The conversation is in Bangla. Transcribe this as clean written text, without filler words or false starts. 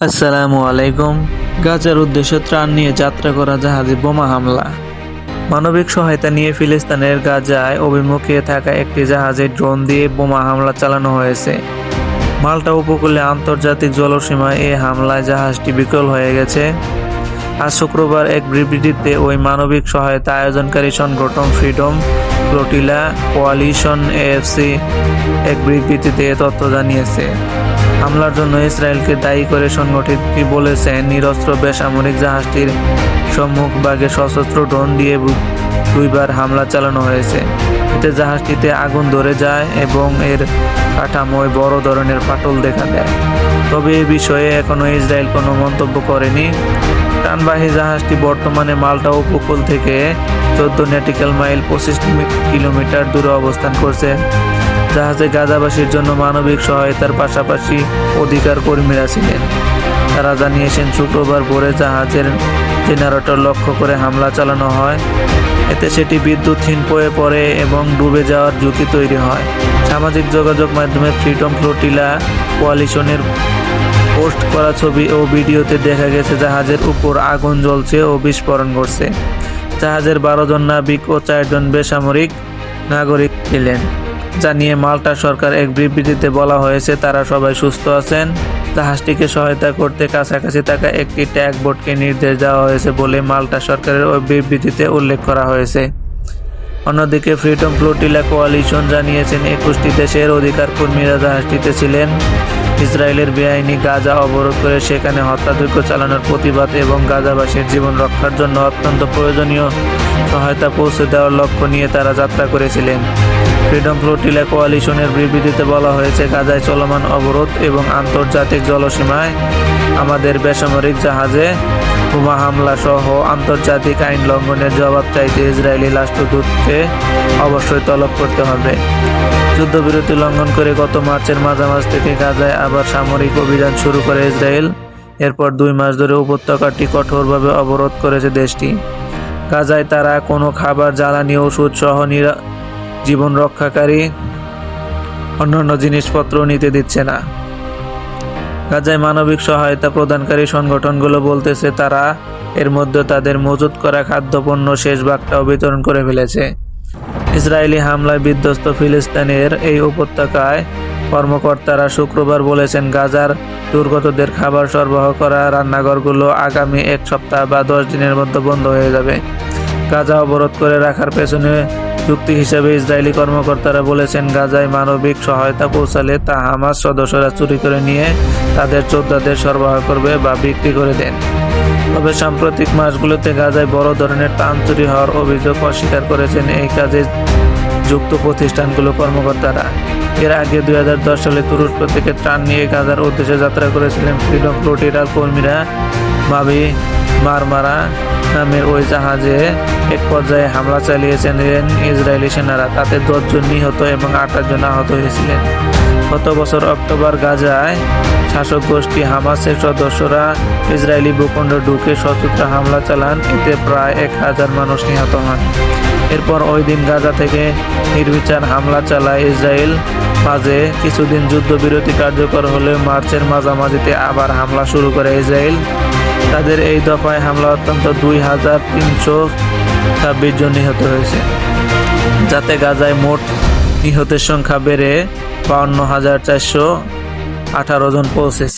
আসসালামু আলাইকুম। গাজার উদ্দেশ্যে ত্রাণ নিয়ে যাত্রা করা জাহাজে বোমা হামলা। মানবিক সহায়তা নিয়ে ফিলিস্তিনের গাজায় অভিমুখে থাকা একটি জাহাজে ড্রোন দিয়ে বোমা হামলা চালানো হয়েছে। মাল্টা উপকূলে আন্তর্জাতিক জলসীমায় এই হামলায় জাহাজটি বিকল হয়ে গেছে। আজ শুক্রবার এক বিবৃতিতে ওই মানবিক সহায়তা আয়োজনকারী সংগঠন ফ্রিডম ফ্লোটিলা কোয়ালিশন এএফসি এক বিবৃতিতে এ তথ্য জানিয়েছে। হামলার জন্য ইসরায়েলকে দায়ী করে সংগঠনটি বলেছে, নিরস্ত্র বেসামরিক জাহাজটির সম্মুখভাগে সশস্ত্র ড্রোন দিয়ে দুইবার হামলা চালানো হয়েছে। এতে জাহাজটিতে আগুন ধরে যায় এবং এর কাঠামোয় বড় ধরনের ফাটল দেখা দেয়। তবে এ বিষয়ে এখনও ইসরায়েল কোনো মন্তব্য করেনি। ত্রাণবাহী জাহাজটি বর্তমানে মাল্টা উপকূল থেকে 14 নটিক্যাল মাইল 25 কিলোমিটার দূরে অবস্থান করছে। জাহাজে গাজাবাসীর জন্য মানবিক সহায়তার পাশাপাশি অধিকার কর্মীরা ছিলেন। তারা জানিয়েছেন, শুক্রবার ভোরে জাহাজের জেনারেটর লক্ষ্য করে হামলা চালানো হয়। এতে সেটি বিদ্যুৎহীন হয়ে পড়ে এবং ডুবে যাওয়ার ঝুঁকি তৈরি হয়। সামাজিক যোগাযোগ মাধ্যমে ফ্রিডম ফ্লোটিলা কোয়ালিশনের পোস্ট করা ছবি ও ভিডিওতে দেখা গেছে জাহাজের উপর আগুন জ্বলছে ও বিস্ফোরণ ঘটছে। জাহাজের 12 জন নাবিক ও 4 জন বেসামরিক নাগরিক ছিলেন। জানিয়ে মাল্টা সরকার এক বিবৃতিতে বলা হয়েছে, তারা সবাই সুস্থ আছেন। জাহাজটিকে সহায়তা করতে কাছাকাছি থাকা একটি ট্যাগ বোটকে নির্দেশ দেওয়া হয়েছে বলে মাল্টা সরকারের ওই বিবৃতিতে উল্লেখ করা হয়েছে। অন্যদিকে ফ্রিডম ফ্লোটিলা কোয়ালিশন জানিয়েছেন, 21টি দেশের অধিকার কর্মীরা জাহাজটিতে ছিলেন। ইসরায়েলের বেআইনি গাজা অবরোধ করে সেখানে হত্যাযজ্ঞ চালানোর প্রতিবাদ এবং গাজাবাসীর জীবন রক্ষার জন্য অত্যন্ত প্রয়োজনীয় সহায়তা পৌঁছে দেওয়ার লক্ষ্য নিয়ে তারা যাত্রা করেছিলেন। ফ্রিডম ফ্লোটিলা কোয়ালিশনের বিবৃতিতে বলা হয়েছে, গাজায় চলমান অবরোধ এবং আন্তর্জাতিক জলসীমায় আমাদের বেসামরিক জাহাজে বোমা হামলা সহ আন্তর্জাতিক আইন লঙ্ঘনের জবাব চাইতে ইসরায়েলি রাষ্ট্রদূতকে অবশ্যই তলব করতে হবে। যুদ্ধবিরতি লঙ্ঘন করে গত মার্চের মাঝামাঝ থেকে গাজায় আবার সামরিক অভিযান শুরু করে ইসরায়েল। এরপর 2 মাস ধরে উপত্যকাটি কঠোরভাবে অবরোধ করেছে দেশটি। গাজায় তারা কোনো খাবার, জ্বালানি, ওষুধ সহ জীবন রক্ষাকারী অন্যান্য জিনিসপত্র নিতে দিচ্ছে না। গাজায় মানবিক সহায়তা প্রদানকারী সংগঠনগুলো বলতেছে, তারা এর মধ্যে তাদের মজুত করা খাদ্যপণ্য শেষ ভাগটাও বিতরণ করে ফেলেছে। ইসরায়েলি হামলায় বিধ্বস্ত ফিলিস্তিনের এই উপত্যকায় কর্মকর্তারা শুক্রবার বলেছেন, গাজার দুর্গতদের খাবার সরবরাহ করা রান্নাঘরগুলো আগামী 1 সপ্তাহ বা 10 দিনের মধ্যে বন্ধ হয়ে যাবে। গাজা অবরোধ করে রাখার পেছনে যুক্তি হিসেবে ইসরায়েলি কর্মকর্তারা বলেছেন, গাজায় মানবিক সহায়তা পৌঁছালে তা হামাস সদস্যরা চুরি করে নিয়ে তাদের যোদ্ধাদের সরবরাহ করবে বা বিক্রি করে দেন। তবে সাম্প্রতিক মাসগুলোতে গাজায় বড় ধরনের ত্রাণ চুরি হওয়ার অভিযোগ অস্বীকার করেছেন এই কাজে যুক্ত প্রতিষ্ঠানগুলো কর্মকর্তারা। এর আগে 2010 সালে তুরস্ক থেকে ত্রাণ নিয়ে গাজার উদ্দেশ্যে যাত্রা করেছিলেন ফ্রিডম ফ্লোটিলার কর্মীরা। মাভি মারমারা নামের ওই জাহাজে এক পর্যায়ে হামলা চালিয়েছেন ইসরায়েলি সেনারা। তাতে 10 জন নিহত এবং 28 জন আহত হয়েছিলেন। গত বছর অক্টোবর গাজায় শাসক গোষ্ঠী হামাসের সদস্যরা ইসরায়েলি ভূখণ্ডে ঢুকে সশস্ত্র হামলা চালান। এতে প্রায় 1000 মানুষ নিহত হন। এরপর ওই দিন গাজা থেকে নির্বিচার হামলা চালায় ইসরায়েল। মাঝে কিছুদিন যুদ্ধবিরতি কার্যকর হলেও মার্চের মাঝামাঝিতে আবার হামলা শুরু করে ইসরায়েল। তাদের এই দফায় হামলা অত্যন্ত 2326 জন নিহত হয়েছে, যাতে গাজায় মোট নিহতের সংখ্যা বেড়ে 52,418 জন পৌঁছেছে।